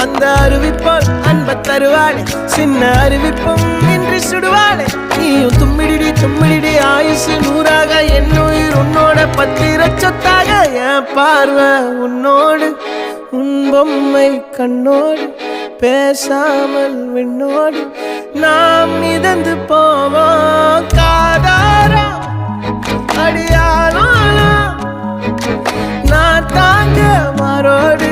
அந்த அறிவிப்போல் அன்ப தருவாளே சின்ன அறிவிப்பும் இன்றி சுடுவாளே நீயும் தும்மிடி ஆயுசு நூறாக என் உயிர் உன்னோட பத்திர சொத்தாக என் பார்வை உன்னோடு உன் பொம்மை கண்ணோடு பேசாமல் விண்ணோடு நாம் மிதந்து போவோம் காதாரா அடியானாலும் நான் தாங்க மாறோடு